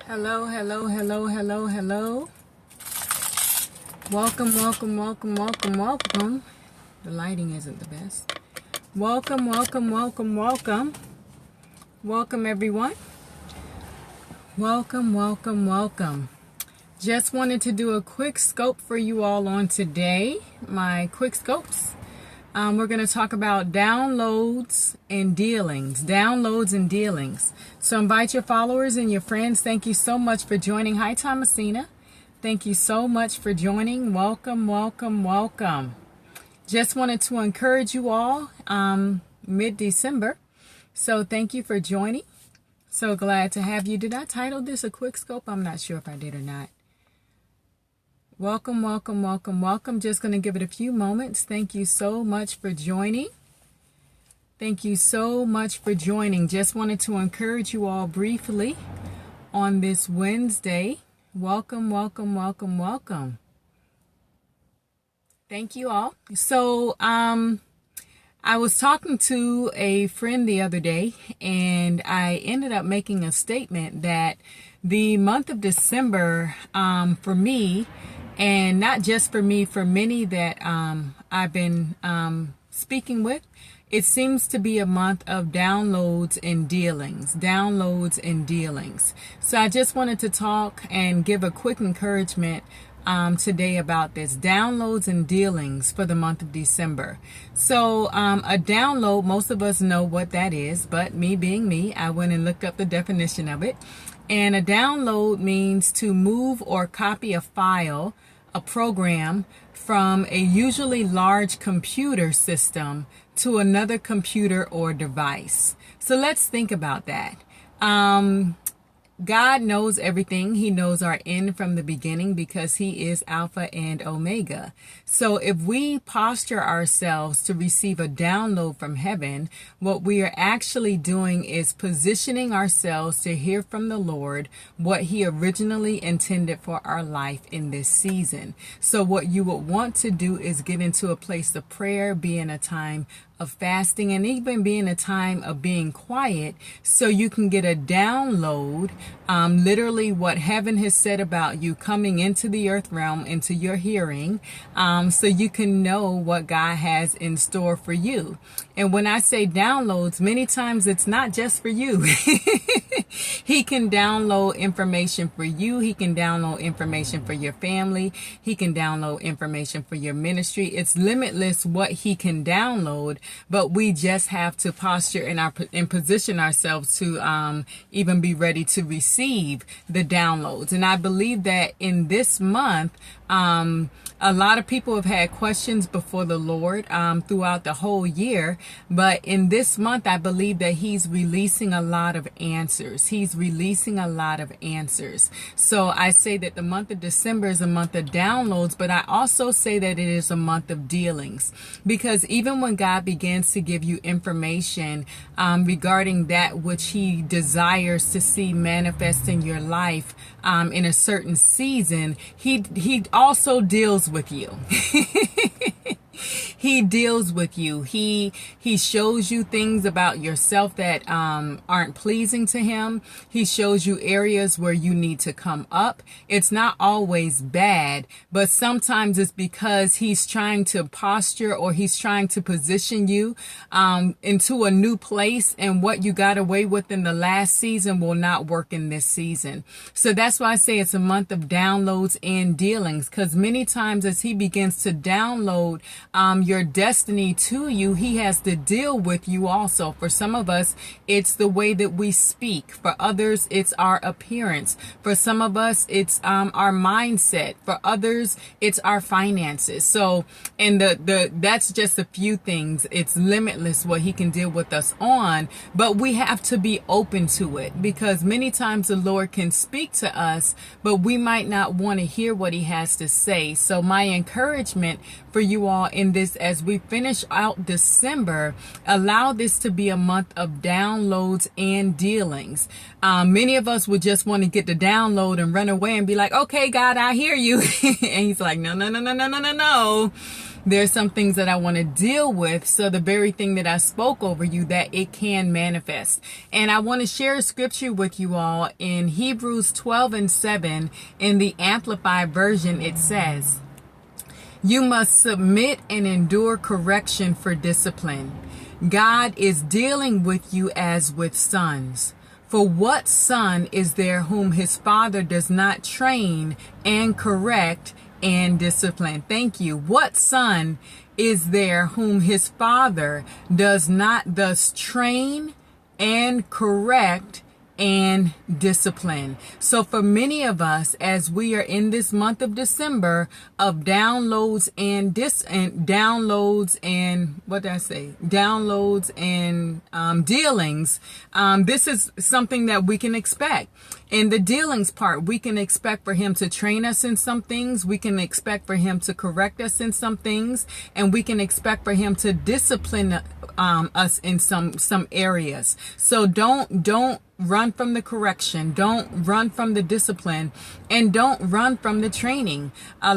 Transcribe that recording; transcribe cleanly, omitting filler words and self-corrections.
Hello, hello, hello, hello, hello. Welcome, welcome, welcome, welcome, welcome. The lighting isn't the best. Welcome, welcome, welcome, welcome. Welcome, everyone. Welcome, welcome, welcome. Just wanted to do a quick scope for you all on today. My quick scopes. We're going to talk about downloads and dealings. Downloads and dealings. So invite your followers and your friends. Thank you so much for joining. Hi, Thomasina. Thank you so much for joining. Welcome, welcome, welcome. Just wanted to encourage you all mid-December. So thank you for joining. So glad to have you. Did I title this a quick scope? I'm not sure if I did or not. Welcome, welcome, welcome, welcome. Just going to give it a few moments. Thank you so much for joining. Thank you so much for joining. Just wanted to encourage you all briefly on this Wednesday. Welcome, welcome, welcome, welcome. Thank you all. So, I was talking to a friend the other day, and I ended up making a statement that the month of December, for me, and not just for me, for many that I've been speaking with, it seems to be a month of downloads and dealings. Downloads and dealings. So I just wanted to talk and give a quick encouragement today about this. Downloads and dealings for the month of December. So a download, most of us know what that is, but me being me, I went and looked up the definition of it. And a download means to move or copy a file, a program, from a usually large computer system to another computer or device. So let's think about that. God knows everything. He knows our end from the beginning because he is Alpha and Omega. So if we posture ourselves to receive a download from heaven, what we are actually doing is positioning ourselves to hear from the Lord what he originally intended for our life in this season. So what you would want to do is get into a place of prayer, be in a time of fasting, and even be in a time of being quiet so you can get a download, literally what heaven has said about you coming into the earth realm, into your hearing, so you can know what God has in store for you. And when I say downloads, many times it's not just for you. He can download information for you. He can download information for your family. He can download information for your ministry. It's limitless what he can download, but we just have to posture and position ourselves to even be ready to receive the downloads. And I believe that in this month, a lot of people have had questions before the Lord throughout the whole year, but in this month, I believe that he's releasing a lot of answers. He's releasing a lot of answers. So I say that the month of December is a month of downloads, but I also say that it is a month of dealings, because even when God begins to give you information regarding that which he desires to see manifest in your life in a certain season, he also deals with you. He deals with you. He shows you things about yourself that aren't pleasing to him. He shows you areas where you need to come up. It's not always bad, but sometimes it's because he's trying to posture, or he's trying to position you into a new place, and what you got away with in the last season will not work in this season. So that's why I say it's a month of downloads and dealings, because many times as he begins to download your destiny to you, he has to deal with you also. For some of us, it's the way that we speak. For others, it's our appearance. For some of us, it's our mindset. For others, it's our finances. So, and that's just a few things. It's limitless what he can deal with us on, but we have to be open to it, because many times the Lord can speak to us, but we might not want to hear what he has to say. So my encouragement for you all in this, as we finish out December, allow this to be a month of downloads and dealings. Many of us would just want to get the download and run away and be like, okay, God, I hear you. And he's like, no, no, no, no, no, no, no, no. There's some things that I want to deal with. So the very thing that I spoke over you, that it can manifest. And I want to share a scripture with you all in Hebrews 12:7 in the Amplified version. It says, "You must submit and endure correction for discipline. God is dealing with you as with sons. For what son is there whom his father does not train and correct and discipline?" Thank you. What son is there whom his father does not thus train and correct and discipline? So for many of us, as we are in this month of December of downloads and dealings, this is something that we can expect. In the dealings part, we can expect for him to train us in some things. We can expect for him to correct us in some things, and we can expect for him to discipline us in some areas. So don't run from the correction. Don't run from the discipline, and don't run from the training.